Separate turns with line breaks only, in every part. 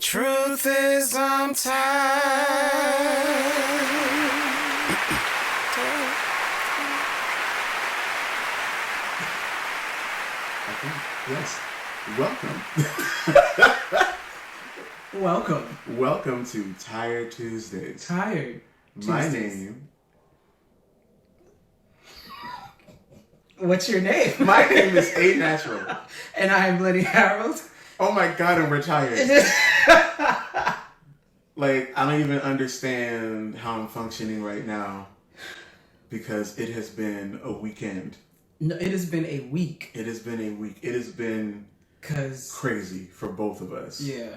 Truth is, I'm tired.
Yes. Welcome. Welcome to Tired Tuesdays.
Tired
My
Tuesdays.
name.
What's your name?
My name is A Natural.
And I'm Lenny Harold.
Oh my God, I'm retired. Like, I don't even understand how I'm functioning right now because it has been a weekend.
No, it has been a week.
It has been a week. It has been crazy for both of us.
Yeah.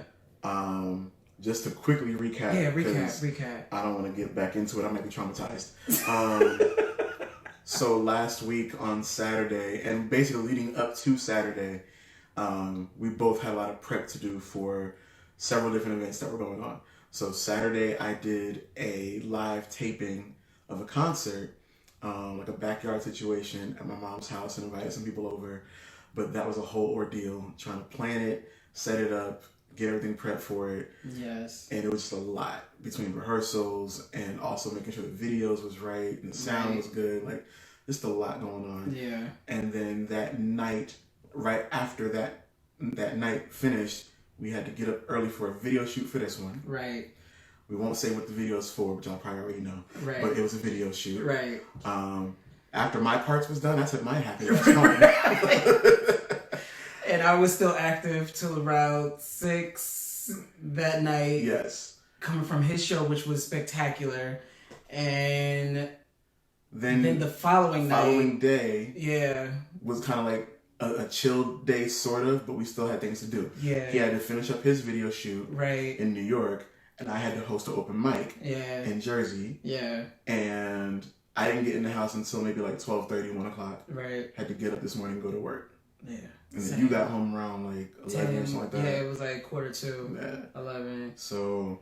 Just to quickly recap.
Yeah, recap.
I don't want to get back into it. I might be traumatized. So last week on Saturday, and basically leading up to Saturday, we both had a lot of prep to do for several different events that were going on. So Saturday, I did a live taping of a concert, like a backyard situation at my mom's house, and invited some people over. But that was a whole ordeal, trying to plan it, set it up, get everything prepped for it.
Yes.
And it was just a lot between rehearsals and also making sure the videos was right and the sound was good. Like, just a lot going on.
Yeah.
And then that night, right after that night finished, we had to get up early for a video shoot for this one.
Right.
We won't say what the video's for, but y'all probably already know.
Right.
But it was a video shoot.
Right.
After my parts was done, I took my hat and was home.
And I was still active till around 6 that night.
Yes.
Coming from his show, which was spectacular. And then the following
day
yeah,
was kind of like a chill day, sort of, but we still had things to do.
Yeah.
He had to finish up his video shoot in New York, and I had to host an open mic in Jersey.
Yeah.
And I didn't get in the house until maybe like 12:30, 1 o'clock.
Right.
Had to get up this morning and go to work.
Yeah.
And then you got home around like 11 or something like that.
Yeah, it was like 11:45. 11.
So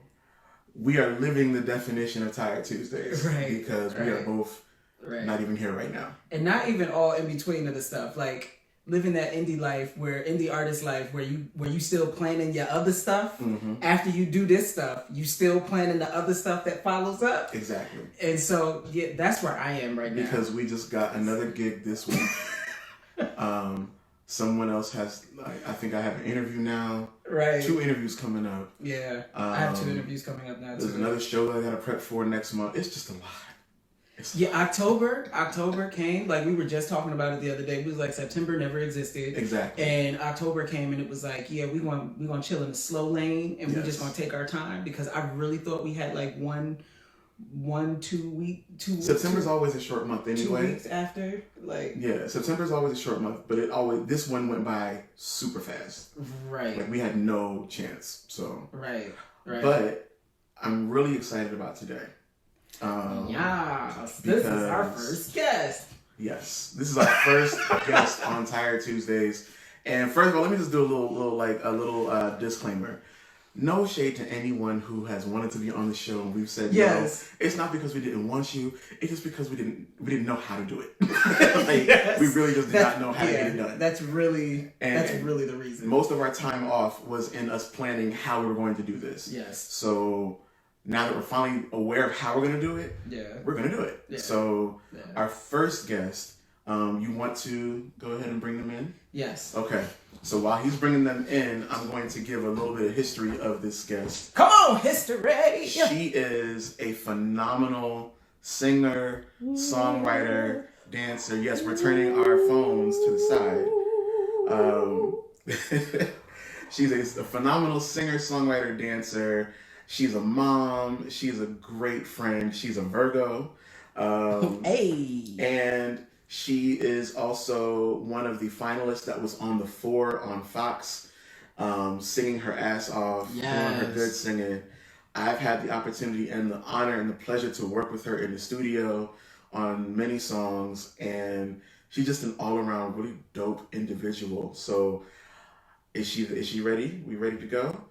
we are living the definition of Tired Tuesdays.
Right.
Because we are both not even here right now.
And not even all in between of the stuff. Like living that indie artist life where you still planning your other stuff.
Mm-hmm.
After you do this stuff, you still planning the other stuff that follows up.
Exactly.
And so yeah, that's where I am right now.
Because we just got another gig this week. Someone else has, I think I have an interview now.
Right.
2 interviews coming up.
Yeah. I have 2 interviews coming up now too.
There's another show that I got to prep for next month. It's just a lot.
October came. Like we were just talking about it the other day. We was like September never existed.
Exactly.
And October came and it was like, yeah, we gonna chill in the slow lane and we just gonna take our time because I really thought we had like 2 weeks.
September's always a short month anyway.
2 weeks after, like
September's always a short month, but this one went by super fast.
Right.
Like we had no chance. So
right.
But I'm really excited about today.
This is our first guest.
Yes, this is our first guest on Tired Tuesdays. And first of all, let me just do a little disclaimer. No shade to anyone who has wanted to be on the show, and we've said no. It's not because we didn't want you. It's just because we didn't know how to do it. We really just did not know how to get it done.
That's really the reason.
Most of our time off was in us planning how we were going to do this.
Yes.
So now that we're finally aware of how we're going to do it, we're going to do it. Yeah. So our first guest, you want to go ahead and bring them in?
Yes.
Okay. So while he's bringing them in, I'm going to give a little bit of history of this guest.
Come on, history!
She is a phenomenal singer, songwriter, dancer. Yes, we're turning our phones to the side. She's a phenomenal singer, songwriter, dancer. She's a mom. She's a great friend. She's a Virgo. And she is also one of the finalists that was on The 4 on Fox, singing her ass off, doing her good singing. I've had the opportunity and the honor and the pleasure to work with her in the studio on many songs, and she's just an all-around really dope individual. So is she ready? We ready to go?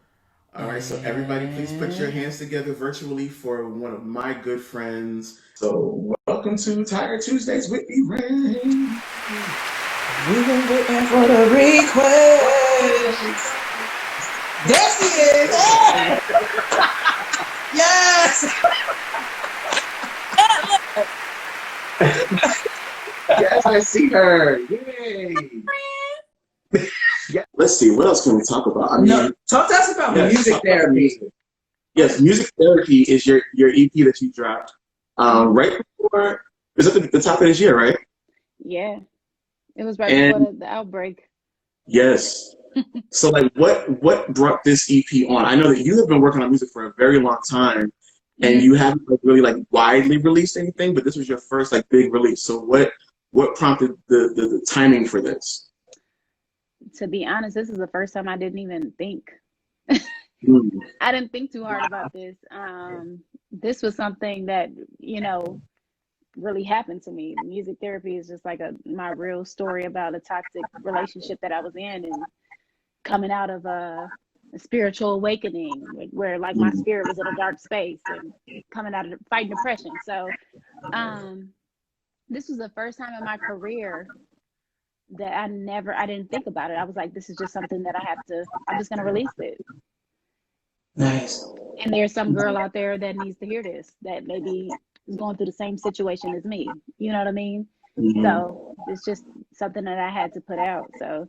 All right, so everybody please put your hands together virtually for one of my good friends. So welcome to Tired Tuesdays, Whitney Reign.
We've been waiting for the request. There she is. Oh! Yes.
Yes, I see her. Yay. Yeah. Let's see. What else can we talk about? I mean,
talk to us about music therapy.
Music. Yes, music therapy is your EP that you dropped right before. It was at the top of this year, right?
Yeah, it was right before the outbreak.
Yes. So, like, what brought this EP on? I know that you have been working on music for a very long time, and you haven't like, really like widely released anything, but this was your first like big release. So, what prompted the timing for this?
To be honest, this is the first time I didn't even think. I didn't think too hard about this. This was something that, you know, really happened to me. Music therapy is just like my real story about a toxic relationship that I was in, and coming out of a spiritual awakening where like my spirit was in a dark space, and coming out of fighting depression. So this was the first time in my career that I didn't think about it. I was like, this is just something that I'm just gonna release it.
Nice.
And there's some girl out there that needs to hear this, that maybe is going through the same situation as me. You know what I mean? So it's just something that I had to put out. So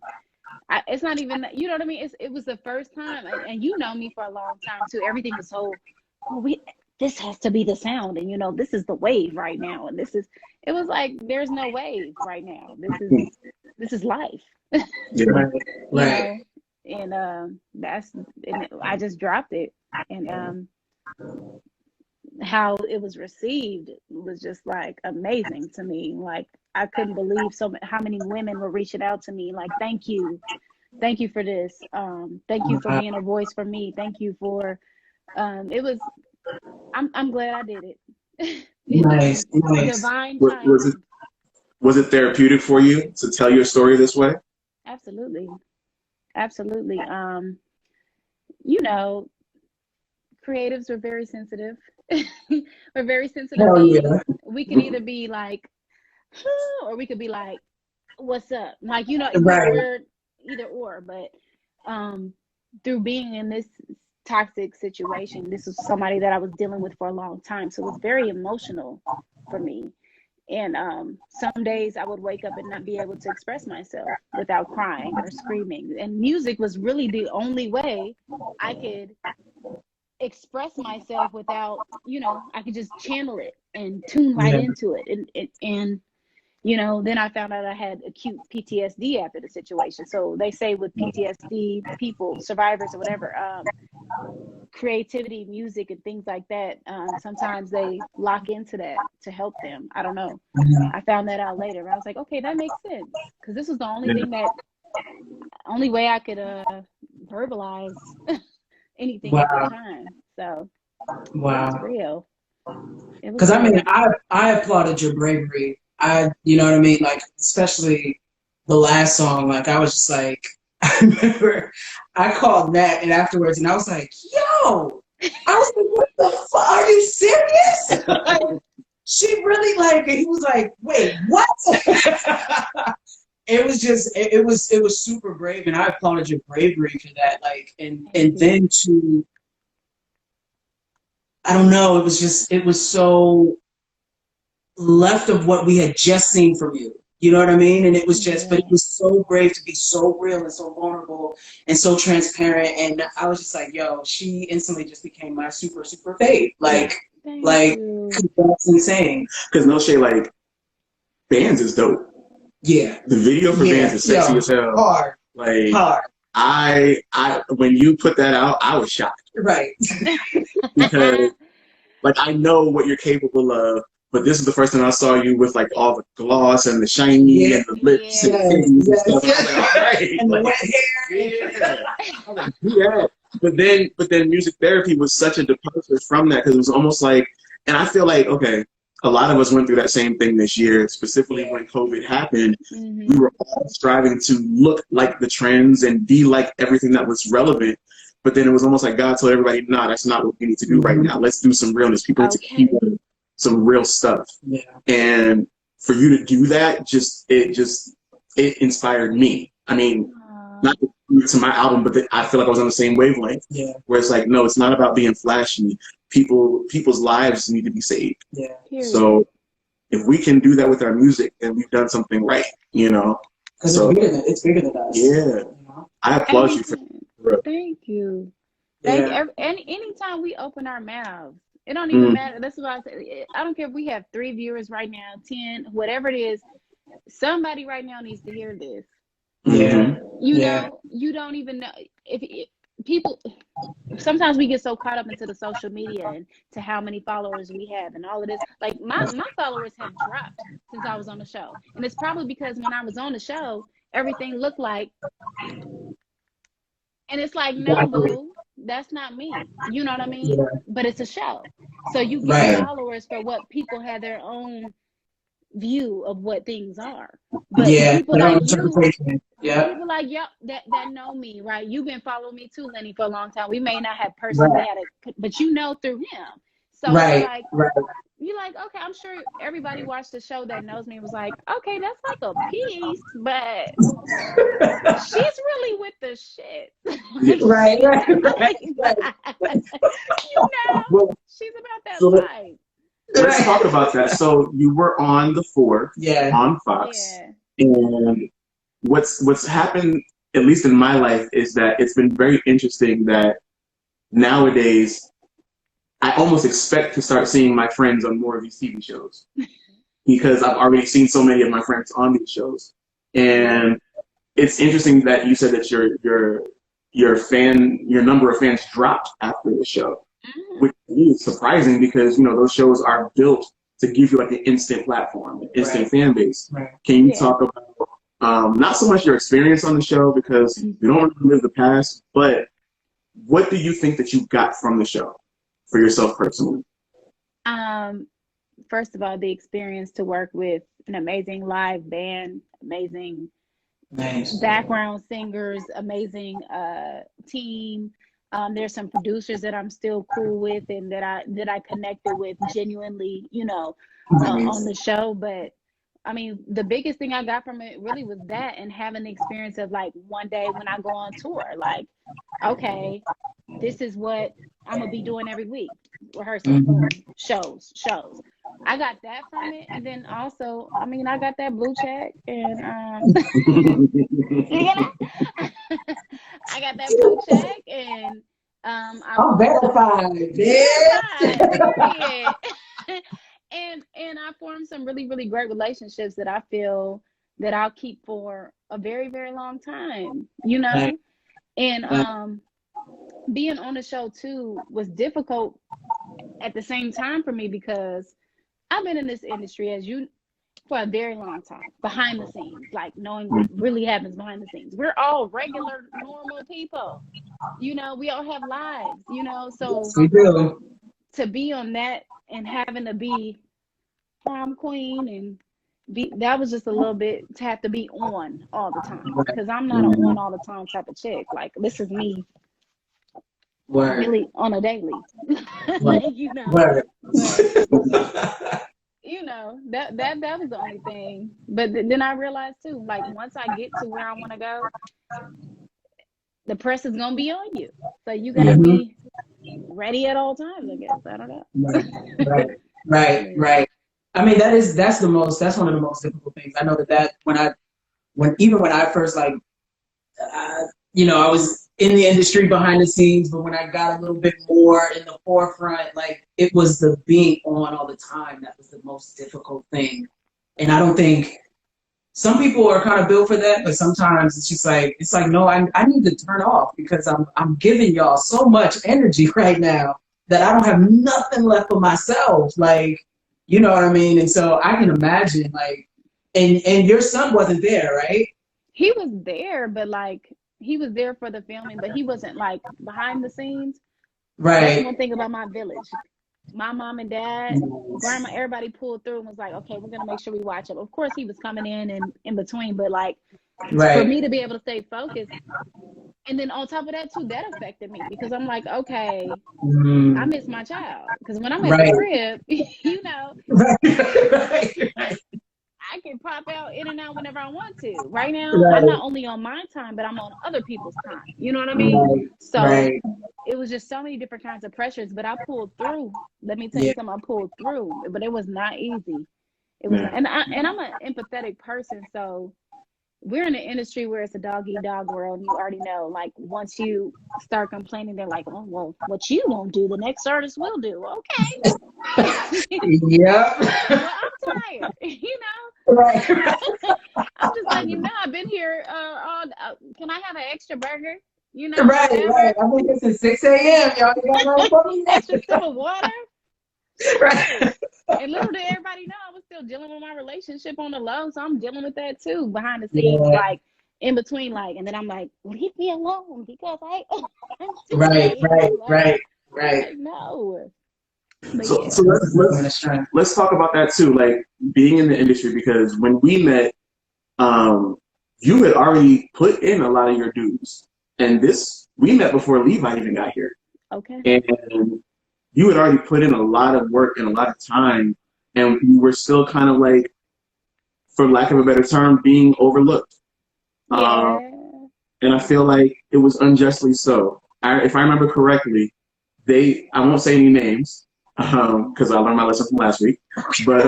it's not even, you know what I mean? It was the first time, and you know me for a long time too. Everything was so, this has to be the sound, and you know, this is the wave right now, and it was like, there's no wave right now. This is life.
Right. Right.
And I just dropped it, and how it was received was just like amazing to me. Like, I couldn't believe how many women were reaching out to me like, thank you for this, thank you for being a voice for me, thank you for I'm glad I did it.
Nice.
Divine timing.
Was it therapeutic for you to tell your story this way?
Absolutely. You know, creatives are very sensitive. We're very sensitive.
Yeah.
We can either be like, or we could be like, what's up? Like, you know,
right.
We're either or. But through being in this toxic situation, this was somebody that I was dealing with for a long time. So it was very emotional for me. And some days I would wake up and not be able to express myself without crying or screaming. And music was really the only way I could express myself without, you know, I could just channel it and tune right into it. And you know, then I found out I had acute PTSD after the situation. So they say with PTSD people, survivors or whatever, creativity, music, and things like that, sometimes they lock into that to help them. I don't know. I found that out later. I was like, okay, that makes sense, because this was the only way I could verbalize anything at the time. So it's real.
Because I mean, I applauded your bravery. You know what I mean? Like, especially the last song, like, I was just like, I remember I called Nat and afterwards, and I was like, yo, I was like, what the fuck? Are you serious? Like, she really, like, and he was like, wait, what? It was just, it was super brave, and I applauded your bravery for that. Like, and then I don't know, it was so left of what we had just seen from you. You know what I mean? And it was just, but it was so brave to be so real and so vulnerable and so transparent. And I was just like, yo, she instantly just became my super, super fave. Like, that's insane.
Because no shade, like, Bands is dope.
Yeah.
The video for Bands is sexy as hell.
Hard.
Like,
hard.
I when you put that out, I was shocked.
Right.
Because, like, I know what you're capable of. But this is the first time I saw you with like all the gloss and the shiny and the lips and things and stuff. I was like, all right.
And the wet hair.
Yeah. But then music therapy was such a departure from that, because it was almost like, and I feel like, okay, a lot of us went through that same thing this year, specifically when COVID happened. We were all striving to look like the trends and be like everything that was relevant. But then it was almost like God told everybody, nah, that's not what we need to do right now. Let's do some realness. People need to keep some real stuff. Yeah. And for you to do that, it inspired me. I mean, not to my album, but I feel like I was on the same wavelength.
Yeah.
Where it's like, no, it's not about being flashy. People's lives need to be saved.
Yeah.
Period.
So if we can do that with our music, then we've done something right, you know?
Because it's bigger than us.
Yeah.
You know?
I applaud you for it.
Thank you.
Yeah.
Anytime we open our mouths, it don't even matter. That's what I say. I don't care if we have 3 viewers right now, 10, whatever it is. Somebody right now needs to hear this.
Yeah.
You know, you don't even know if people. Sometimes we get so caught up into the social media and to how many followers we have and all of this. Like my followers have dropped since I was on the show, and it's probably because when I was on the show, everything looked like. And it's like, no, boo, that's not me. You know what I mean?
Yeah.
But it's a show. So you get followers for what people have their own view of what things are. But people like you, people like, yep, that know me, right? You've been following me too, Lenny, for a long time. We may not have personally had it, but you know through him. So it's like, you're like, okay, I'm sure everybody watched the show that knows me was like, okay, that's like a piece, but she's really with the shit.
Right.
You know, she's about that life.
Let's talk about that. So you were on the 4 on Fox. And what's happened, at least in my life, is that it's been very interesting that nowadays I almost expect to start seeing my friends on more of these TV shows because I've already seen so many of my friends on these shows. And it's interesting that you said that your number of fans dropped after the show, which is surprising because, you know, those shows are built to give you like an instant platform, an instant fan base. Can you talk about not so much your experience on the show because you don't relive the past, but what do you think that you got from the show for yourself personally?
First of all, the experience to work with an amazing live band, amazing background singers, amazing team. There's some producers that I'm still cool with and that I connected with genuinely, you know, on the show. But I mean, the biggest thing I got from it really was that, and having the experience of like one day when I go on tour, like, okay, this is what I'm gonna be doing every week, rehearsing, shows. I got that from it, and then also, I mean, I got that blue check, and I got that blue check, and
I'm verified.
Yeah. And I formed some really, really great relationships that I feel that I'll keep for a very, very long time, you know? And being on the show too was difficult at the same time for me because I've been in this industry for a very long time, behind the scenes, like knowing what really happens behind the scenes. We're all regular, normal people, you know, we all have lives, you know, so
we do.
To be on that and having to be prom queen and that was just a little bit to have to be on all the time because I'm not an on all the time type of chick. Like this is me really on a daily. Like, you know. But, you know, that was the only thing. But then I realized too, like once I get to where I want to go, the press is gonna be on you. So you gotta be ready at all times, I guess. I don't know.
Right. I mean, that's one of the most difficult things. I know that when I first like, you know, I was in the industry behind the scenes, but when I got a little bit more in the forefront, like it was the being on all the time that was the most difficult thing. And I don't think some people are kind of built for that, but sometimes it's just like, no, I need to turn off because I'm giving y'all so much energy right now that I don't have nothing left for myself. Like, you know what I mean? And so I can imagine like, and your son wasn't there, right?
He was there, but like, he was there for the filming, but he wasn't like behind the scenes.
Right.
That's one thing about my village. My mom and dad, grandma, everybody pulled through and was like, okay, we're going to make sure we watch him. Of course, he was coming in and in between, but like, for me to be able to stay focused. And then on top of that, too, that affected me because I'm like, okay, I miss my child. Because when I'm at the crib, you know, I can pop out in and out whenever I want to. Right now, I'm
Right.
not only on my time, but I'm on other people's time. You know what I mean?
Right.
So
Right.
it was just so many different kinds of pressures, but I pulled through. Let me tell you
Yeah.
something, I pulled through, but it was not easy. It was
Yeah.
not, and I'm an empathetic person, so we're in an industry where it's a dog eat dog world, and you already know, like, once you start complaining, they're like, oh, well, what you won't do, the next artist will do. Okay.
Yep.
Well, I'm tired, you know.
Right.
I'm just letting you know, I've been here on, can I have an extra burger? You know,
Right.
whatever.
Right. I think it's at 6 a.m. Y'all got room for me?
Extra sip of water.
Right.
And little did everybody know I was still dealing with my relationship on the low, so I'm dealing with that too behind the scenes,
Yeah.
like in between, like, and then I'm like, leave me alone because I'm
Right. Right. Right. Right.
like, no. But
So,
yeah.
so let's talk about that too, like being in the industry, because when we met, you had already put in a lot of your dues, and we met before Levi even got here.
Okay.
And you had already put in a lot of work and a lot of time, and you were still kind of like, for lack of a better term, being overlooked.
Yeah.
And I feel like it was unjustly so. If I remember correctly, I won't say any names because I learned my lesson from last week. But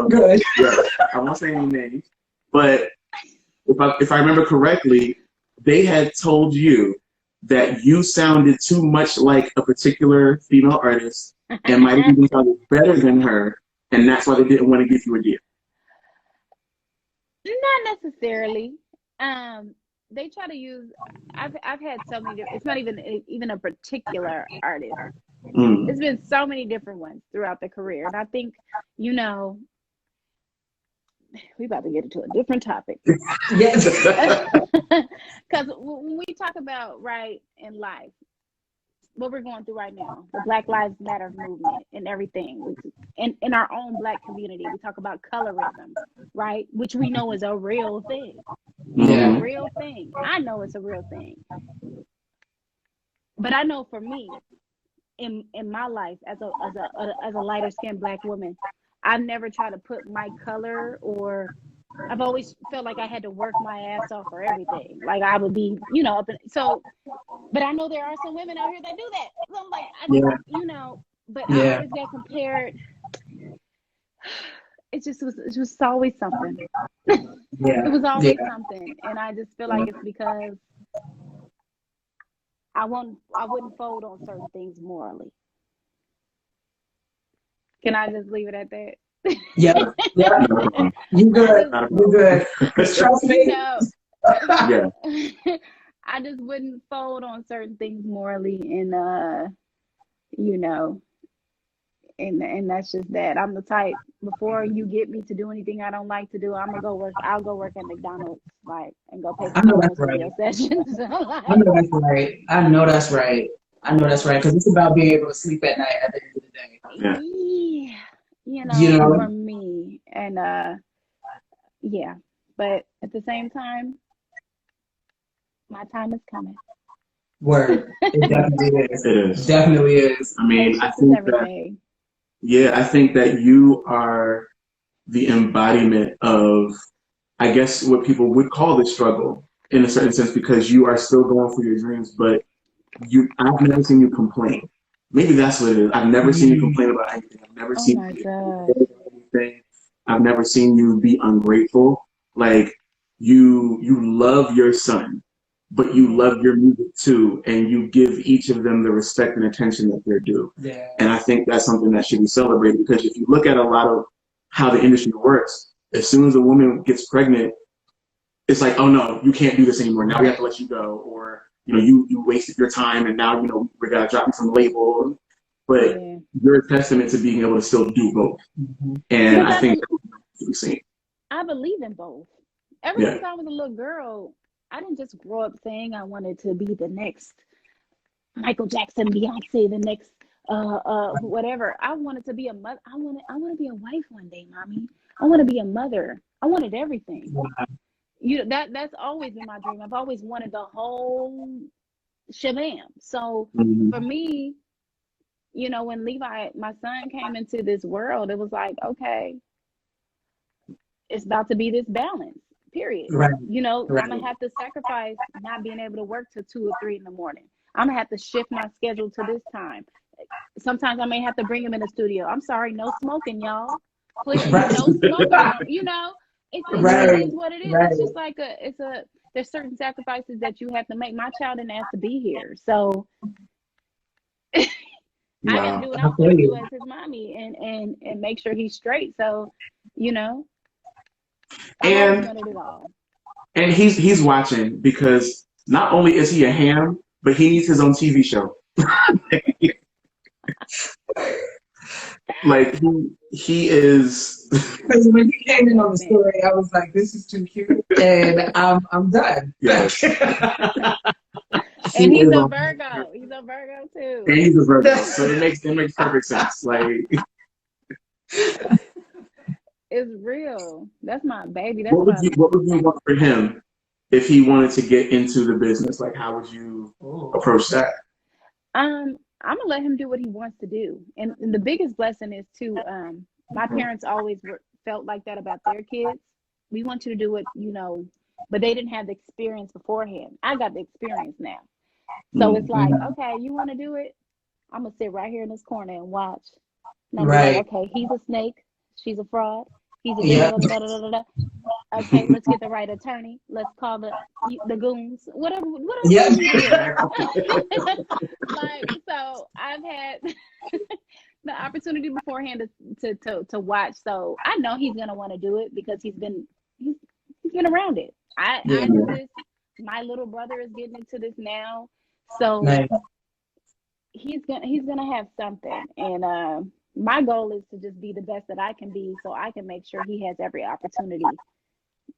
Good.
yeah, I won't say any names. But if I remember correctly, they had told you that you sounded too much like a particular female artist and might have even sounded better than her, and that's why they didn't want to give you a deal.
Not necessarily. They try to use. I've had so many. It's not even a particular artist. It's been so many different ones throughout the career, and I think, you know, we about to get into a different topic.
Yes.
Because when we talk about right in life, what we're going through right now, the Black Lives Matter movement and everything, in our own Black community, we talk about colorism, right? Which we know is a real thing. It's a real thing. I know it's a real thing. But I know for me, in my life as a lighter skinned Black woman, I've never tried to put my color, or I've always felt like I had to work my ass off for everything. Like I would be, you know, but I know there are some women out here that do that. So I'm like, you know, but I always got compared. It was always something. It was always something. And I just feel like it's because I wouldn't fold on certain things morally. Can I just leave it at that?
Yeah. You good. You good. Trust me.
You know,
Yeah.
I just wouldn't fold on certain things morally, and you know, and that's just that. I'm the type, before you get me to do anything I don't like to do, I'll go work at McDonald's, like, and go pay for my own studio sessions.
I know that's right. I know that's right. Because it's about being able to sleep at night at the end of the day.
Yeah. You know, for me. And yeah. But at the same time, my time is coming.
Word. It definitely is.
It is.
Definitely is.
I mean,
I
think that you are the embodiment of, I guess, what people would call the struggle in a certain sense, because you are still going for your dreams, but I've never seen you complain. Maybe that's what it is. I've never seen you complain about anything. I've never seen you complain about anything. I've never seen you be ungrateful. Like, you love your son, but you love your music too, and you give each of them the respect and attention that they're due.
Yeah.
And I think that's something that should be celebrated, because if you look at a lot of how the industry works, as soon as a woman gets pregnant, it's like, oh no, you can't do this anymore. Now we have to let you go, or you wasted your time, and now we gotta drop you from the label. But you're a testament to being able to still do both, and I think that's what we see.
I believe in both. Ever since I was a little girl, I didn't just grow up saying I wanted to be the next Michael Jackson, Beyonce, the next whatever. I wanted to be a mother. I want to be a wife one day, mommy. I want to be a mother. I wanted everything. That's always been my dream. I've always wanted the whole shabam. So for me, when Levi, my son, came into this world, it was like, okay, it's about to be this balance, period.
Right.
You know,
Right.
I'm gonna have to sacrifice not being able to work till 2 or 3 in the morning. I'm gonna have to shift my schedule to this time. Sometimes I may have to bring him in the studio. I'm sorry, no smoking, y'all. Please,
Right.
no smoking. You know,
Right.
it is what it is.
Right.
It's just like there's certain sacrifices that you have to make. My child didn't ask to be here, so I gotta do what I'm supposed to do as his mommy and make sure he's straight. So, you know,
And he's watching, because not only is he a ham, but he needs his own TV show. Like he is.
Because when you came in on the story, I was like, "This is too cute," and I'm done.
Yes.
And he's a Virgo. He's a Virgo too.
And he's a Virgo, so it makes perfect sense. Like,
it's real. That's my baby. That's
what would you want for him if he wanted to get into the business? Like, how would you approach that?
I'm gonna let him do what he wants to do, and the biggest blessing is too. My parents always felt like that about their kids. We want you to do what you know, but they didn't have the experience beforehand. I got the experience now, so it's like, okay, you want to do it? I'm gonna sit right here in this corner and watch. And I'm
Right.
like, okay, he's a snake. She's a fraud. He's a da. Okay, let's get the right attorney. Let's call the goons. Whatever
Yeah.
you do. Like, so I've had the opportunity beforehand to watch. So I know he's gonna want to do it because he's been around it. I do this. My little brother is getting into this now. So
Nice.
he's gonna have something. And my goal is to just be the best that I can be, so I can make sure he has every opportunity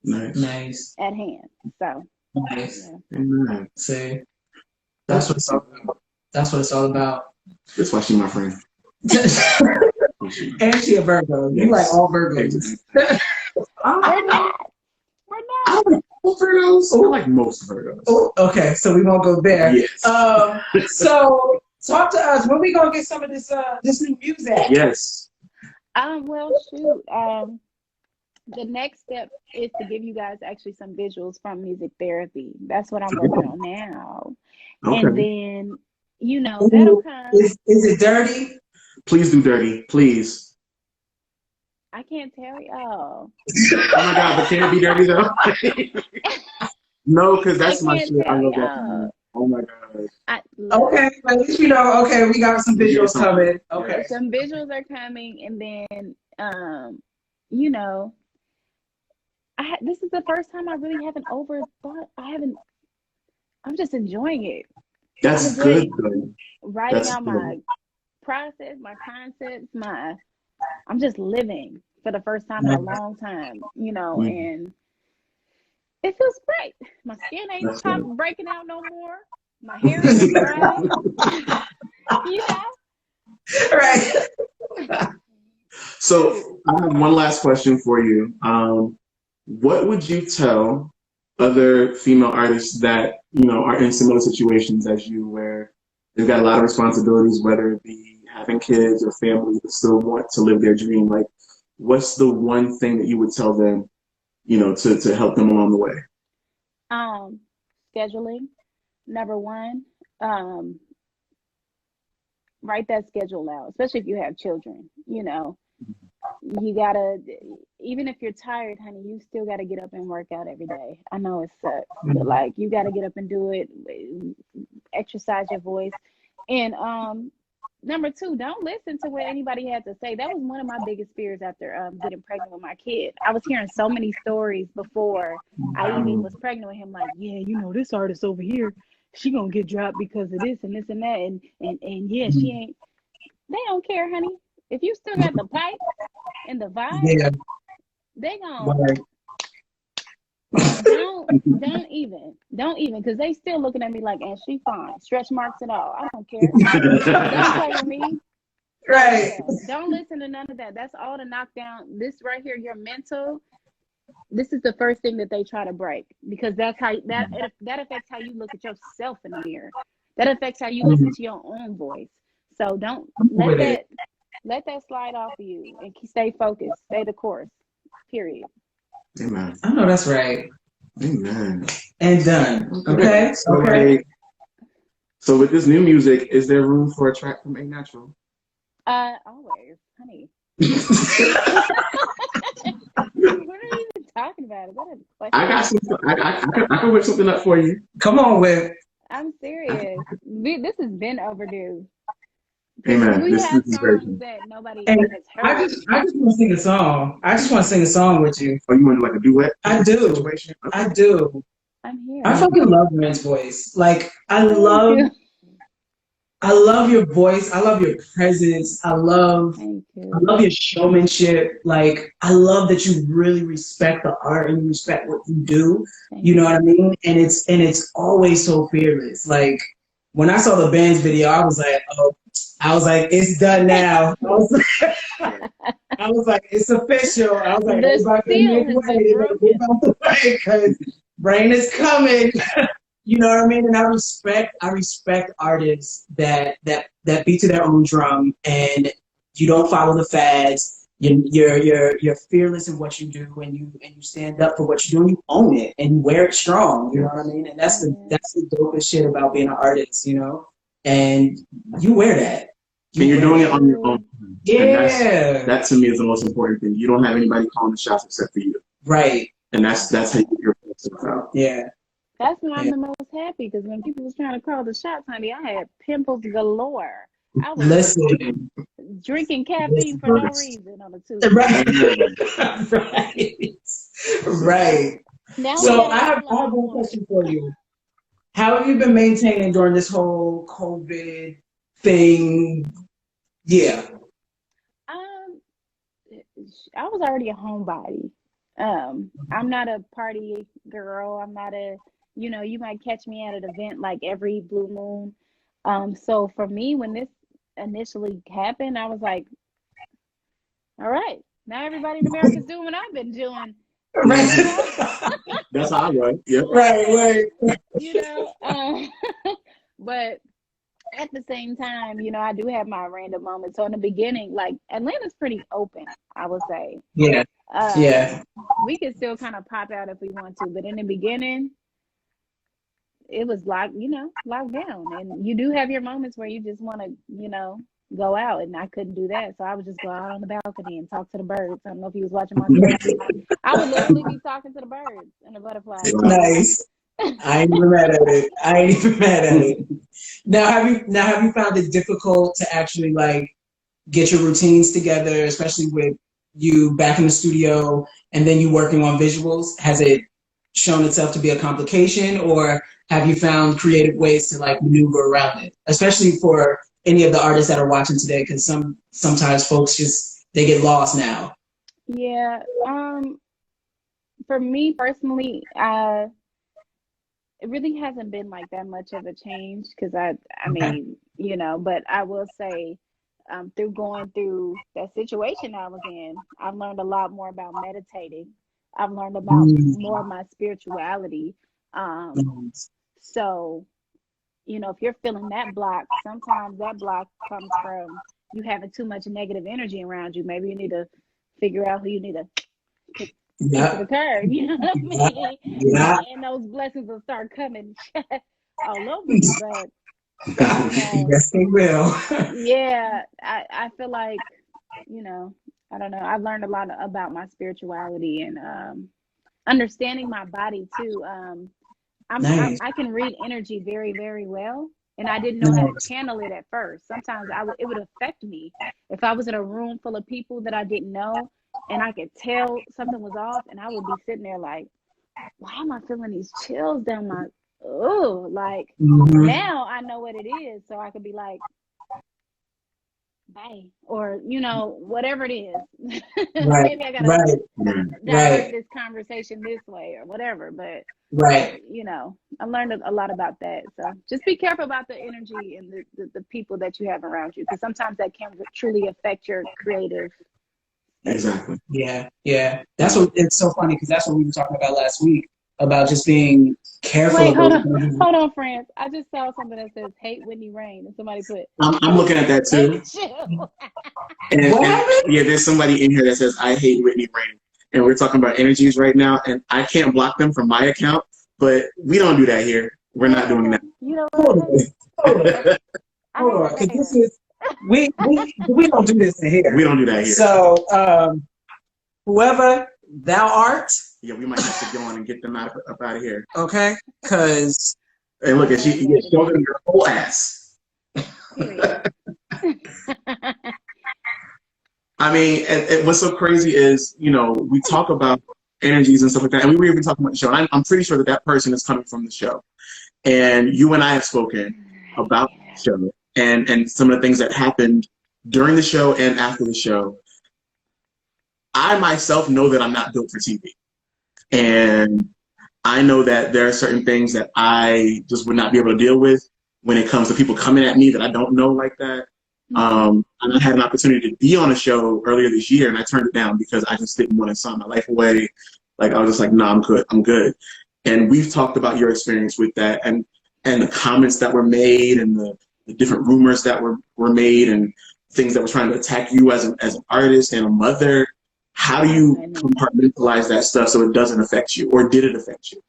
Nice.
at hand. So
Nice.
Amen.
See, that's what it's all about. That's what it's all about.
That's why she's my friend.
And she a Virgo. You like all Virgos.
we're not.
I like most Virgos. I like most Virgos.
Oh, okay, so we won't go there.
Yes.
So talk to us. When we gonna get some of this new music?
Yes.
Well, shoot. The next step is to give you guys actually some visuals from music therapy. That's what I'm working on now.
Okay.
And then, you know, that'll come.
Is it dirty?
Please do dirty, please.
I can't tell you. Oh.
Oh my God, but can it be dirty though? No, because that's my shit. I love that. Oh my God.
Okay, at least you know. Okay, we got some visuals coming. Okay,
some visuals are coming, and then, you know, this is the first time I really haven't overthought. I'm just enjoying it.
That's good.
Writing out my process, my concepts, I'm just living for the first time in a long time, you know, and it feels great. My skin ain't breaking out no more. My hair is dry. You know?
Right.
So I have one last question for you. What would you tell other female artists that, you know, are in similar situations as you, where they've got a lot of responsibilities, whether it be having kids or family, but still want to live their dream? Like, what's the one thing that you would tell them, you know, to help them along the way?
Scheduling, number one. Write that schedule out, especially if you have children. You know, you gotta, even if you're tired, honey, you still gotta get up and work out every day. I know it sucks, but like, you gotta get up and do it. Exercise your voice. And number two, don't listen to what anybody had to say. That was one of my biggest fears after getting pregnant with my kid. I was hearing so many stories before I even was pregnant with him, like, yeah, you know, this artist over here, she gonna get dropped because of this and this and that, and yeah, she ain't. They don't care, honey. If you still got the pipe and the vibe, they gonna don't even, because they still looking at me like, and she fine, stretch marks and all. I don't care. Don't play with me.
Right.
Don't listen to none of that. That's all to knock down. This right here, your mental. This is the first thing that they try to break, because that's how that affects how you look at yourself in the mirror. That affects how you listen to your own voice. So don't let that slide off of you, and stay focused, stay the course. Period.
Amen.
I know that's right.
Amen.
And done. Okay. Okay.
So with this new music, is there room for a track from A Natural?
Always, honey. What are you even talking about? Is that a question?
I got some. I can whip something up for you.
Come on, Whip.
I'm serious. This has been overdue.
Amen.
We have songs that nobody has heard.
I just want to sing a song. I just want to sing a song with you.
Oh, you want to do like a duet?
I do.
Situation? Okay.
I do.
I'm here.
I fucking love Rand's voice. Like I love your voice. I love your presence. I love your showmanship. Like I love that you really respect the art and you respect what you do. You know what I mean? And it's always so fearless. Like when I saw the band's video, I was like, it's done now. I was like, it's official. I was like, because Rain is coming. You know what I mean? And I respect artists that beat to their own drum and you don't follow the fads. You're fearless in what you do and you stand up for what you do and you own it and you wear it strong. You know what I mean? And that's the dopest shit about being an artist, you know? And you wear that.
And you're doing it on your own.
Yeah.
That to me is the most important thing. You don't have anybody calling the shots except for you.
Right.
And that's how you get your stuff out.
Yeah.
That's when I'm the most happy because when people was trying to call the shots, honey, I had pimples galore. I was drinking caffeine for no reason on the Tuesday.
Right.
Now
so I have one question for you. How have you been maintaining during this whole COVID thing? Yeah.
I was already a homebody. I'm not a party girl. I'm not you might catch me at an event like every blue moon. So for me, when this initially happened, I was like, all right, now everybody in America's doing what I've been doing.
That's how I was. Yep.
Right.
But at the same time, I do have my random moments. So in the beginning, like Atlanta's pretty open, I would say.
Yeah.
We could still kind of pop out if we want to, but in the beginning, it was locked down. And you do have your moments where you just want to, go out, and I couldn't do that. So I would just go out on the balcony and talk to the birds. I don't know if you was watching my video. I would literally be talking to the birds and the butterflies.
Nice. I ain't even mad at it. Now have you found it difficult to actually like get your routines together, especially with you back in the studio and then you working on visuals? Has it shown itself to be a complication, or have you found creative ways to like maneuver around it, especially for any of the artists that are watching today? Because sometimes folks they get lost now.
Yeah. For me personally, it really hasn't been like that much of a change because I mean, but I will say, through going through that situation I was in, I've learned a lot more about meditating. I've learned about more of my spirituality. So, if you're feeling that block, sometimes that block comes from you having too much negative energy around you. Maybe you need to figure out who you need to kick to the curb. You know what I mean?
Yeah.
And those blessings will start coming all over you. But
yes, they will.
Yeah, I feel like, I don't know. I've learned a lot about my spirituality and understanding my body too.
Nice.
I can read energy very, very well, and I didn't know how to channel it at first. Sometimes it would affect me if I was in a room full of people that I didn't know, and I could tell something was off, and I would be sitting there like, why am I feeling these chills down my now I know what it is, so I could be like, bye, or whatever it is.
Right.
Maybe I gotta direct this conversation this way or whatever. But I learned a lot about that. So just be careful about the energy and the people that you have around you, because sometimes that can truly affect your creative.
Exactly.
Yeah. That's what it's so funny because that's what we were talking about last week about just being careful.
Wait, hold on, friends. I just saw something that says "Hate Whitney Reign," and somebody put.
I'm looking at that too. and there's somebody in here that says I hate Whitney Reign. and we're talking about energies right now, and I can't block them from my account, but we don't do that here. We're not doing that.
You know
Hold
what?
on. Hold on, because this is we don't do this in here.
We don't do that here.
So whoever thou art.
Yeah, we might have to go on and get them up out of here.
Okay, because
and look, and she showed them your whole ass. I mean, and what's so crazy is, you know, we talk about energies and stuff like that, and we were even talking about the show, and I'm pretty sure that that person is coming from the show. And you and I have spoken about the show and some of the things that happened during the show and after the show. I myself know that I'm not built for TV. And I know that there are certain things that I just would not be able to deal with when it comes to people coming at me that I don't know like that. And I had an opportunity to be on a show earlier this year, and I turned it down because I just didn't want to sign my life away. Like, I was just like, no, I'm good. I'm good. And we've talked about your experience with that and the comments that were made and the different rumors that were made and things that were trying to attack you as an artist and a mother. How do you compartmentalize that stuff so it doesn't affect you, or did it affect you?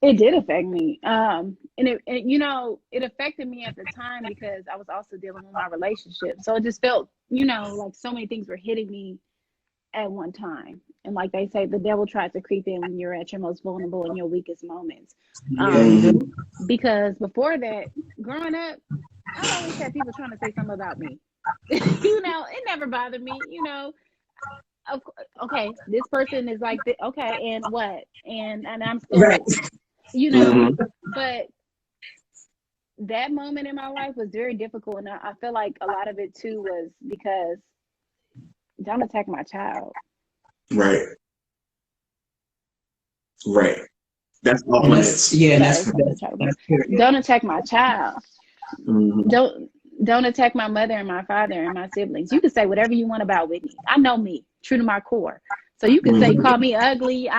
It did affect me. And you know, it affected me at the time because I was also dealing with my relationship. So it just felt, you know, like so many things were hitting me at one time. And like they say, the devil tries to creep in when you're at your most vulnerable and your weakest moments. Because before that, growing up, I always had people trying to say something about me. You know, it never bothered me, you know. Okay, this person is like this, okay, and what? And I'm still,
right.
You know, but that moment in my life was very difficult, and I feel like a lot of it too was because don't attack my child.
Right. That's off limits.
Yeah, that's
don't attack my child.
Mm-hmm.
Don't attack my mother and my father and my siblings. You can say whatever you want about Whitney. I know me, true to my core. So you can say, call me ugly.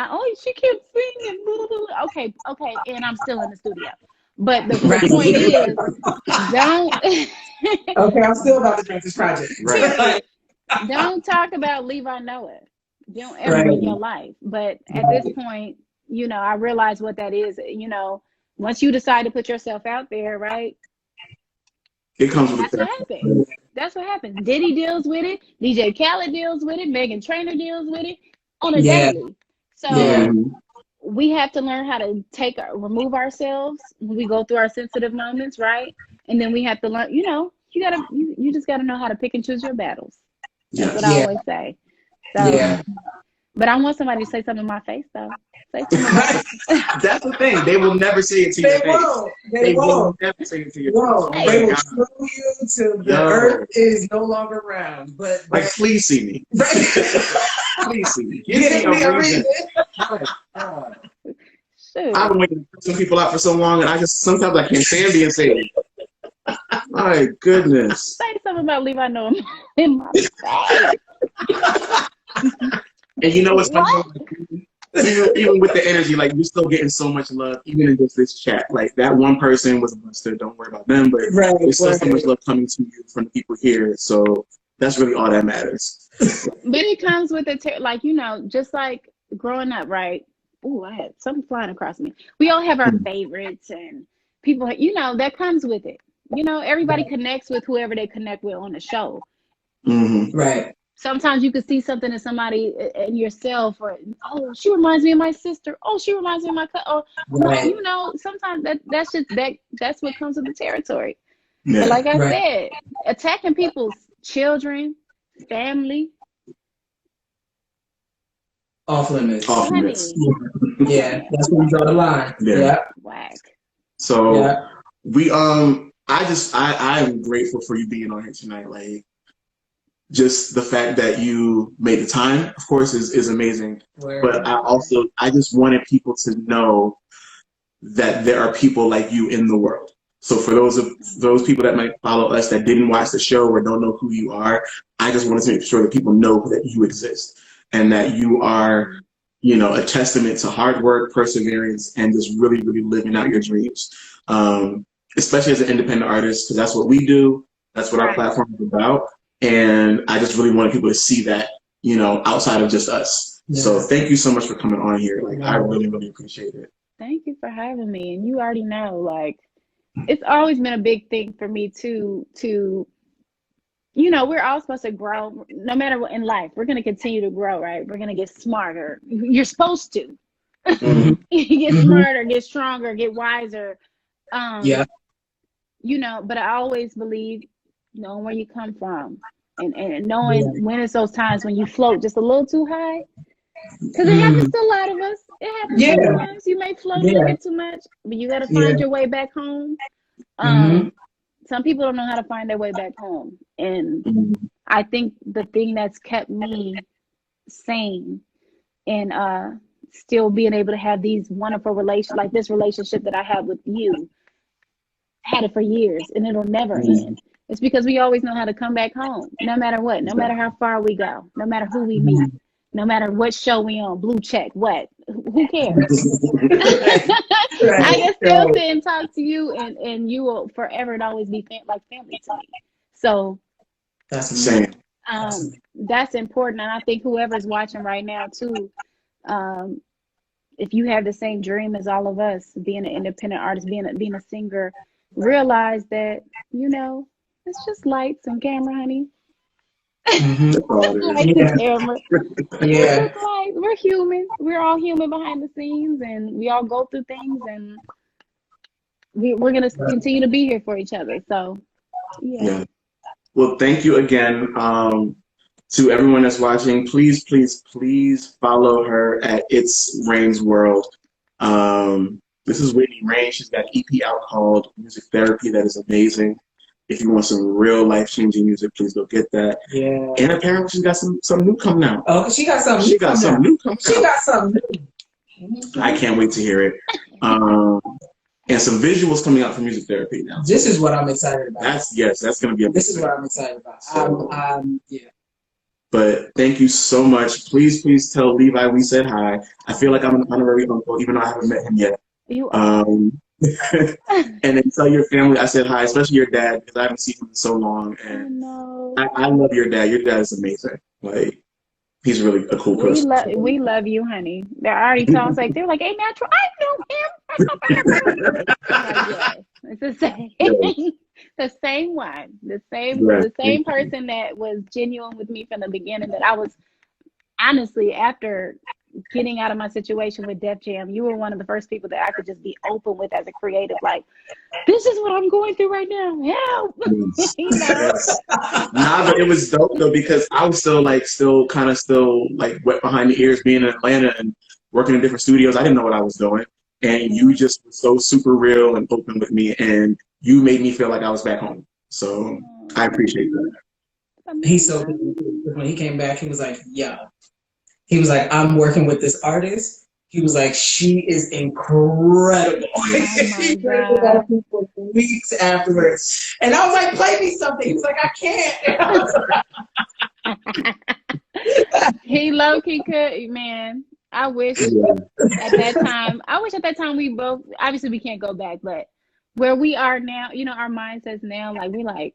She can't sing and blah, blah, blah. Okay, and I'm still in the studio. But the point is, don't.
Okay, I'm still about to drink this project.
Right.
Don't talk about Levi Noah. Don't ever in your life. But at this point, you know, I realize what that is. You know, once you decide to put yourself out there, right?
It comes with
That's what happens. That's what happens. Diddy deals with it. DJ Khaled deals with it. Meghan Trainor deals with it on a daily. So we have to learn how to remove ourselves when we go through our sensitive moments, right? And then we have to learn, you know, you just gotta know how to pick and choose your battles. That's what I always say. So, but I want somebody to say something in my face, though. Say something.
That's the thing. They will never say it to your face.
They won't.
Never say it to your face.
They will show you till the earth is no longer round. But
like, please see me. Please see me. Give me a reason. I've been waiting to put some people out for so long, and sometimes I can't stand being saved. My goodness.
Say something about Levi Noah in my face.
And you know what's funny? Even with the energy, like, you're still getting so much love, even in just this chat. Like, that one person was a buster. Don't worry about them, but there's still so much love coming to you from the people here. So that's really all that matters.
But it comes with like, you know, just like growing up, right? Ooh, I had something flying across me. We all have our favorites, and people, you know, that comes with it. You know, everybody connects with whoever they connect with on the show.
Right.
Sometimes you could see something in somebody in yourself, or she reminds me of my sister. She reminds me of my cousin. You know, sometimes that's what comes with the territory. But like I said, attacking people's children, family,
off limits.
Off limits.
Yeah, that's where we draw the line. Yeah.
Whack.
So we I am grateful for you being on here tonight. Like, just the fact that you made the time, of course, is amazing. But I just wanted people to know that there are people like you in the world. So for those people that might follow us that didn't watch the show or don't know who you are, I just wanted to make sure that people know that you exist and that you are, you know, a testament to hard work, perseverance, and just really, really living out your dreams. Especially as an independent artist, because that's what we do. That's what our platform is about. And I just really wanted people to see that, you know, outside of just us,
Yes.
So thank you so much for coming on here. Like, I really, really appreciate it.
Thank you for having me. And you already know, like, it's always been a big thing for me to we're all supposed to grow no matter what in life. We're going to continue to grow, right? We're going to get smarter. You're supposed to get smarter, get stronger, get wiser.
Yeah.
But I always believe knowing where you come from and knowing when it's those times when you float just a little too high. Because it happens to a lot of us. It happens sometimes. You may float a little bit too much, but you got to find your way back home. Some people don't know how to find their way back home. And I think the thing that's kept me sane and still being able to have these wonderful relations, like this relationship that I have with you, had it for years and it'll never end. It's because we always know how to come back home, no matter what, no matter how far we go, no matter who we meet, no matter what show we on, blue check, what, who cares? I can still sit and talk to you and you will forever and always be like family to me. So
that's insane.
That's important. And I think whoever's watching right now too, if you have the same dream as all of us, being an independent artist, being a singer, realize that, it's just lights and camera, honey. Lights and camera.
Yeah.
We're human. We're all human behind the scenes, and we all go through things, and we're gonna continue to be here for each other. So, yeah.
Well, thank you again. To everyone that's watching, please, please, please follow her at It's Reign's World. This is Whitney Reign. She's got an EP out called Music Therapy that is amazing. If you want some real life-changing music, please go get that. Yeah. And apparently she's got some new coming out.
Oh, she got something new.
She got some new coming out.
She got something new.
I can't wait to hear it. And some visuals coming out for Music Therapy now.
This is what I'm excited about.
That's going to be a big
This is what I'm excited about. So, yeah.
But thank you so much. Please, please tell Levi we said hi. I feel like I'm an honorary uncle, even though I haven't met him yet.
You are.
And then tell your family I said hi, especially your dad, because I haven't seen him in so long. And I love your dad. Your dad is amazing. Like, he's really a cool person.
We love you, honey. They're already telling us, like, they're like, hey, Natural, I know him. It's the same. The same one. The same person that was genuine with me from the beginning, that I was, honestly, after getting out of my situation with Def Jam, you were one of the first people that I could just be open with as a creative. Like, this is what I'm going through right now. Help!
Nah, but it was dope though, because I was still wet behind the ears, being in Atlanta and working in different studios. I didn't know what I was doing, and you just were so super real and open with me, and you made me feel like I was back home. So I appreciate that.
He's so good. When he came back, he was like, yeah. He was like, I'm working with this artist. He was like, she is incredible. He played with other people for weeks afterwards. And I was like, play me something. He was like, I can't.
He low-key could, man. I wish at that time we both, obviously we can't go back, but where we are now, our mindsets now, like, we like,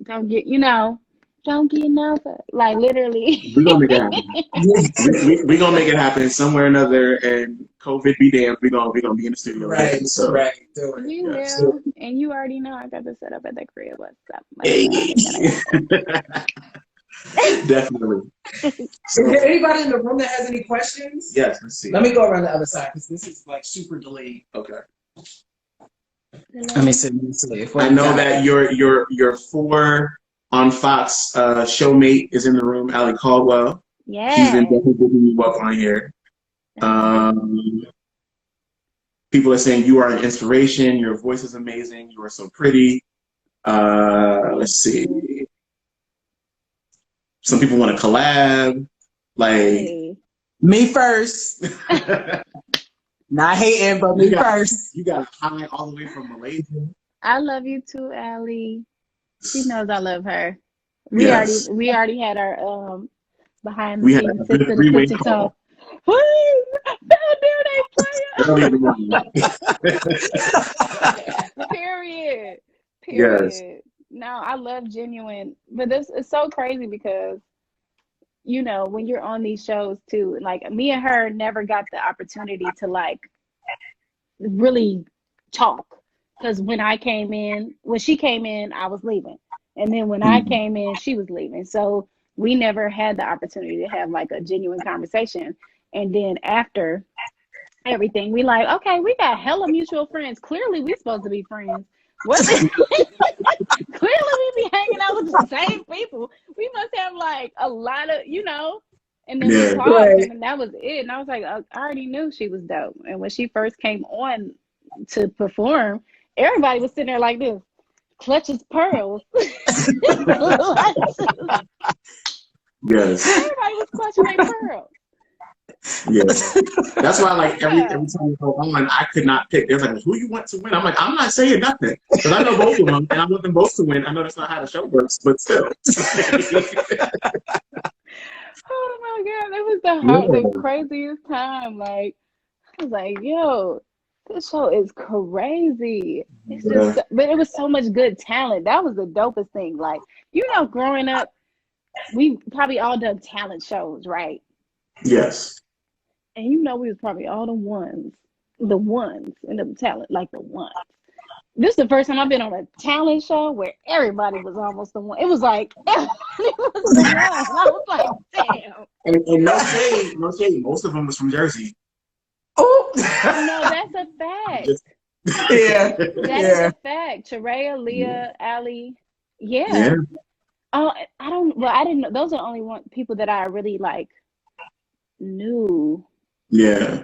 don't get enough. Like, literally.
We're gonna make it happen. We're gonna make it happen somewhere or another, and COVID be damned, we're gonna be in the studio.
Right, so. Right.
We will. And you already know I got to set up at the crib. What's up?
Definitely.
Is there anybody in the room that has any questions?
Yes, let's see.
Let me go around the other side, because this is like super delayed.
Okay.
Let me see.
I know that your 4 on Fox showmate is in the room, Allie Caldwell.
Yeah.
She's been definitely giving me welcome on here. People are saying you are an inspiration. Your voice is amazing. You are so pretty. Let's see. Some people want to collab. Like,
me first. Not hating, but me first.
You got hi all the way from Malaysia.
I love you too, Allie. She knows I love her. We already had our behind the scenes three-way talk. Hey, Period.
Yes.
No, I love genuine, but this is so crazy because you know, when you're on these shows too, like me and her never got the opportunity to like really talk. Because when she came in, I was leaving. And then when I came in, she was leaving. So we never had the opportunity to have like a genuine conversation. And then after everything, we like, okay, we got hella mutual friends. Clearly we supposed to be friends. What? Clearly we be hanging out with the same people. We must have like a lot of, you know. And then we talked,
Right.
and that was it. And I was like, I already knew she was dope. And when she first came on to perform, everybody was sitting there like this, clutches pearls.
Yes.
Everybody was clutching their pearls.
Yes. That's why, like, every time we go on, I could not pick. They're like, who you want to win? I'm like, I'm not saying nothing. Because I know both of them, and I want them both to win. I know that's not how the show works, but still.
Oh my God. It was the craziest time. Like, I was like, yo, this show is crazy. It's just, but it was so much good talent. That was the dopest thing. Like, you know, growing up, we probably all done talent shows, right?
Yes.
And you know, we was probably all the ones in the talent, like the ones. This is the first time I've been on a talent show where everybody was almost the one. It was like everybody was the one. I was like, damn.
And no shade. Most of them was from Jersey.
Oh,
no, that's a fact.
Yeah,
that's a fact. Sharaya, Leah, Allie, yeah. Oh, I didn't know. Those are the only people that I really like knew.
Yeah.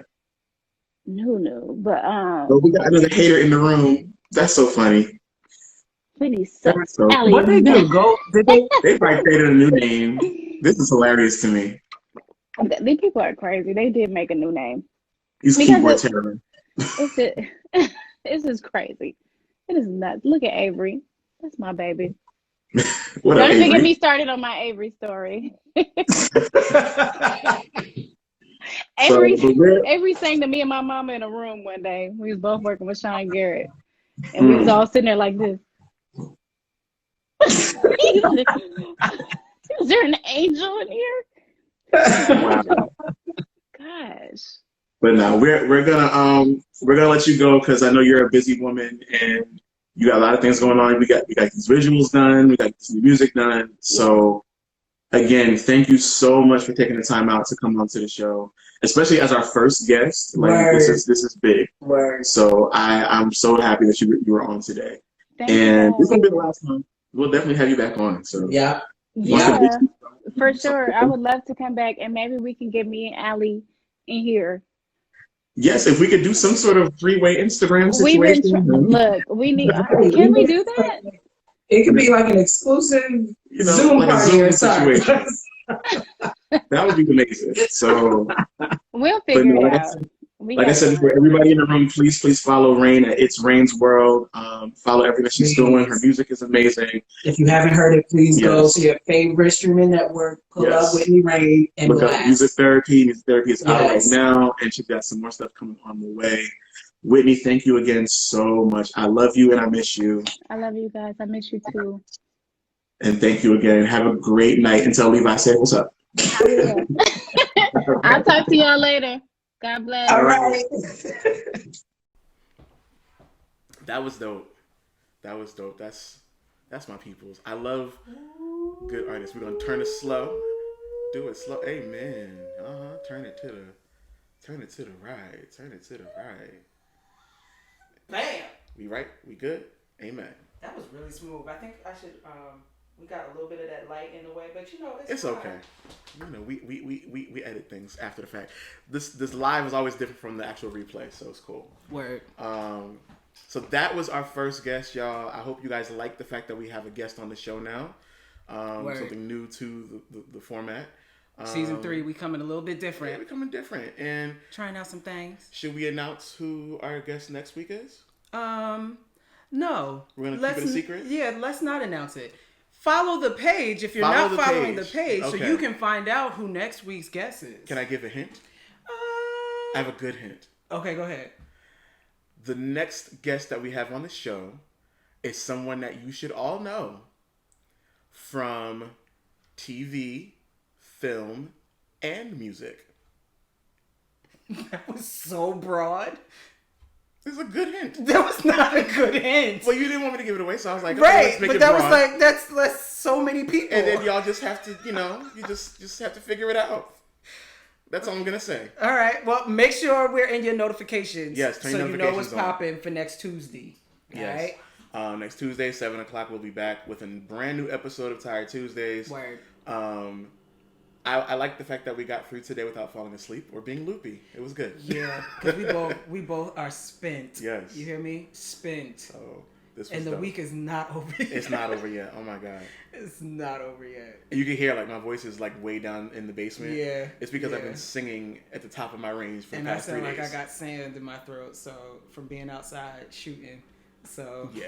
But
But we got another hater in the room. That's so funny.
Whitney sucks.
So
Allie,
what they do?
They probably created a new name. This is hilarious to me.
These people are crazy. They did make a new name.
He's keyboard terror.
This is crazy. It is nuts. Look at Avery. That's my baby.
What
Don't
up,
even get
Avery?
me started on my Avery story. Avery sang to me and my mama in a room one day. We was both working with Sean Garrett. And we was all sitting there like this. Is there an angel in here?
Wow.
Gosh.
But no, we're gonna let you go because I know you're a busy woman and you got a lot of things going on. We got these visuals done, we got this new music done. So again, thank you so much for taking the time out to come onto the show, especially as our first guest. Like this is big.
Word.
So I'm so happy that you were on today.
Thank
and
you.
This will be the last time. We'll definitely have you back on. So
yeah, for sure. I would love to come back, and maybe we can get me and Allie in here.
Yes, if we could do some sort of three-way Instagram situation.
Look, we need. Can we do that?
It could be like an exclusive Zoom
like
party or something.
That would be amazing. So
we'll figure it out.
Like I said before, everybody in the room, please follow Reign at It's Reign's World. Follow everything that she's doing. Her music is amazing.
If you haven't heard it, please go to your favorite streaming network, pull up Whitney Reign, and
look up Music Therapy. Music Therapy is out right now, and she's got some more stuff coming on the way. Whitney, thank you again so much. I love you and I miss you.
I love you guys. I miss you too.
And thank you again. Have a great night. Until Levi said, what's up?
I'll talk to y'all later. God bless.
All right.
That was dope. That's my peoples. I love good artists. We're gonna turn it slow. Do it slow. Amen. Turn it to the right. Turn it to the right.
Bam.
We right? We good? Amen.
That was really smooth. I think I should we got a little bit of that light in the way, but it's
okay. We edit things after the fact. This live is always different from the actual replay, so it's cool.
Word.
So that was our first guest, y'all. I hope you guys like the fact that we have a guest on the show now. Something new to the format.
Season 3, we coming a little bit different.
Yeah, we coming different and
trying out some things.
Should we announce who our guest next week is?
No.
We're gonna keep it a secret.
Yeah, let's not announce it. Follow the page if you're not following the page,
okay.
So you can find out who next week's guest is.
Can I give a hint? I have a good hint.
Okay, go ahead.
The next guest that we have on the show is someone that you should all know from TV, film, and music.
That was so broad.
It's a good hint.
That was not a good hint.
Well, you didn't want me to give it away, so I was like, okay,
right,
let's make
but
it
that
broad.
was like that's so many people.
And then y'all just have to, you just have to figure it out. That's all I'm gonna say.
All right. Well, make sure we're in your notifications.
Yes, turn your
so you know what's
notifications on.
popping for next Tuesday.
Yes. All right. Next Tuesday, 7:00, we'll be back with a brand new episode of Tired Tuesdays.
Word.
I like the fact that we got through today without falling asleep or being loopy. It was good.
Yeah, because we both are spent.
Yes.
You hear me? Spent.
So this was
and the
dope.
week is not over yet.
It's not over yet. Oh my god.
It's not over yet.
And you can hear like my voice is like way down in the basement.
Yeah.
It's because I've been singing at the top of my range for the past 3 days.
And I sound like I got sand in my throat, so from being outside shooting. So
yeah.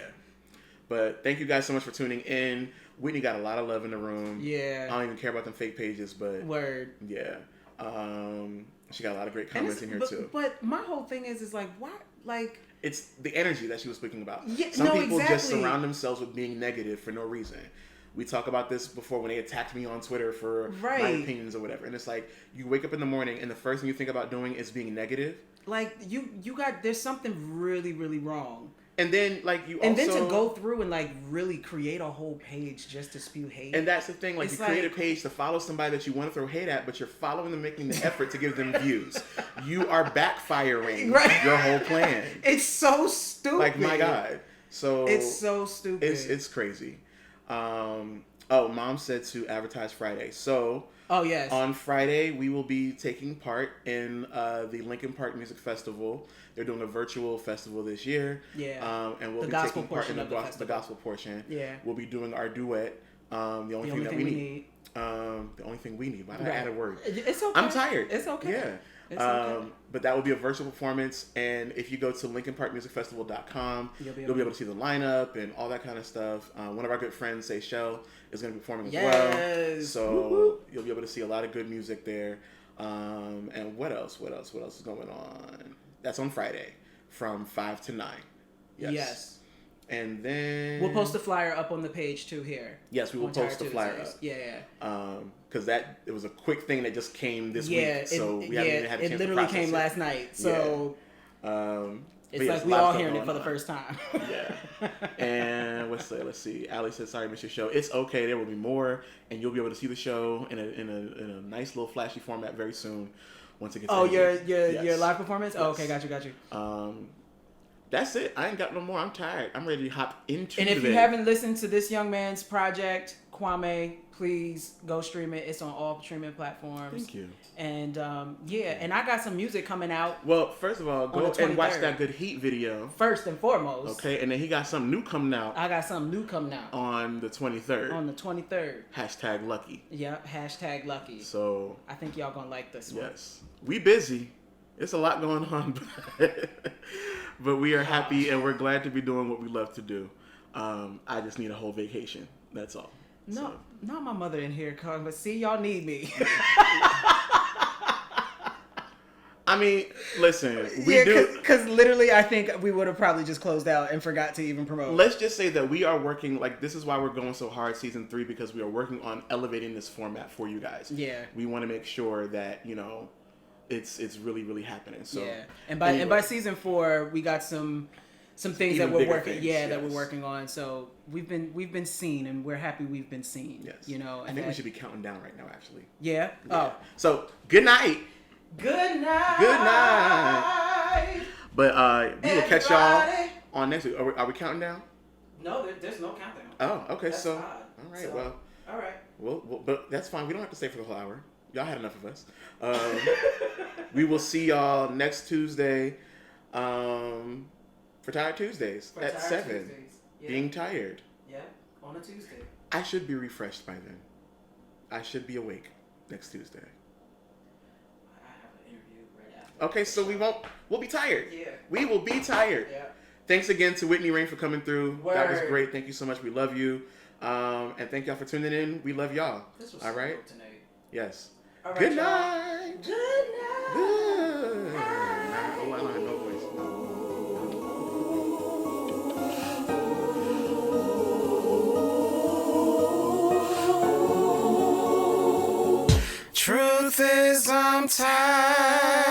But thank you guys so much for tuning in. Whitney got a lot of love in the room.
Yeah.
I don't even care about them fake pages, but
word.
Yeah. She got a lot of great comments in here too.
But my whole thing is like, why? Like,
it's the energy that she was speaking about.
Yeah,
Some people
exactly.
just surround themselves with being negative for no reason. We talk about this before when they attacked me on Twitter for my opinions or whatever. And it's like, you wake up in the morning and the first thing you think about doing is being negative.
Like, there's something really, really wrong.
And then, like, then
to go through and, like, really create a whole page just to spew hate.
And that's the thing. Like, you create a page to follow somebody that you want to throw hate at, but you're following them, making the effort to give them views. You are backfiring your whole plan.
It's so stupid.
Like, my God. So
it's so stupid.
It's crazy. Mom said to advertise Friday. So...
Oh, yes.
On Friday, we will be taking part in the Lincoln Park Music Festival. They're doing a virtual festival this year.
Yeah.
And we'll be taking part in the gospel portion.
Yeah.
We'll be doing our duet. The only thing we need. The only thing we need. Why did I add a word?
It's okay.
I'm tired.
It's okay.
Yeah.
It's okay.
But that will be a virtual performance, and if you go to LincolnParkMusicFestival.com, you'll be able to see the lineup and all that kind of stuff. One of our good friends, Seychelle, is going to be performing as well. So
Woo-hoo.
You'll be able to see a lot of good music there. And what else? What else is going on? That's on Friday from 5 to 9.
Yes.
And then...
We'll post the flyer up on the page, too, here.
Yes, we will post the flyer up.
Yeah.
Because it was a quick thing that just came this week. So we haven't even had a chance to process it.
It literally came last night. So... It's like we all hearing it for the first time.
Yeah. And let's see. Allie said, "Sorry, missed your show. It's okay. There will be more, and you'll be able to see the show in a nice little flashy format very soon. Once it gets.
Oh, your live performance.
Yes.
Oh, okay, got you.
That's it. I ain't got no more. I'm tired. I'm ready to hop into.
And if you haven't listened to this young man's project, Kwame, please go stream it. It's on all streaming platforms.
Thank you.
And and I got some music coming out.
Well, first of all, go and watch that Good Heat video.
First and foremost.
Okay, and then he got something new coming out.
I got something new coming out.
On the 23rd.
On the 23rd.
Hashtag lucky.
Yep, hashtag lucky.
So
I think y'all gonna like this one.
Yes. We busy. It's a lot going on. But we are happy and we're glad to be doing what we love to do. I just need a whole vacation. That's all.
No,
so.
Not my mother in here, but see, y'all need me.
I mean, listen, we do.
Because literally, I think we would have probably just closed out and forgot to even promote.
Let's just say that we are working, like, this is why we're going so hard season 3, because we are working on elevating this format for you guys.
Yeah.
We want to make sure that, it's really, really happening. So
yeah. And by season 4, we got some things that we're working that we're working on. So we've been seen, and we're happy we've been seen.
Yes.
And
I think we should be counting down right now, actually.
Yeah.
Oh. So good night.
Good night.
Good night. But we will catch y'all on next week. Are we counting down?
No, there's no countdown.
Oh, okay.
That's
all right.
So,
well.
All right.
Well, but that's fine. We don't have to stay for the whole hour. Y'all had enough of us. We will see y'all next Tuesday for Tired Tuesdays at 7. Yeah. Being tired.
Yeah, on a Tuesday.
I should be refreshed by then. I should be awake next Tuesday.
I have an interview right after.
Okay, so we'll be tired.
Yeah.
We will be tired.
Yeah.
Thanks again to Whitney Reign for coming through.
Word.
That was great. Thank you so much. We love you. And thank y'all for tuning in. We love y'all.
This was
all right?
so tonight.
Yes.
All right,
Good
y'all.
night.
Good night.
Good night. Oh, I don't have no voice.
truth is I'm tired.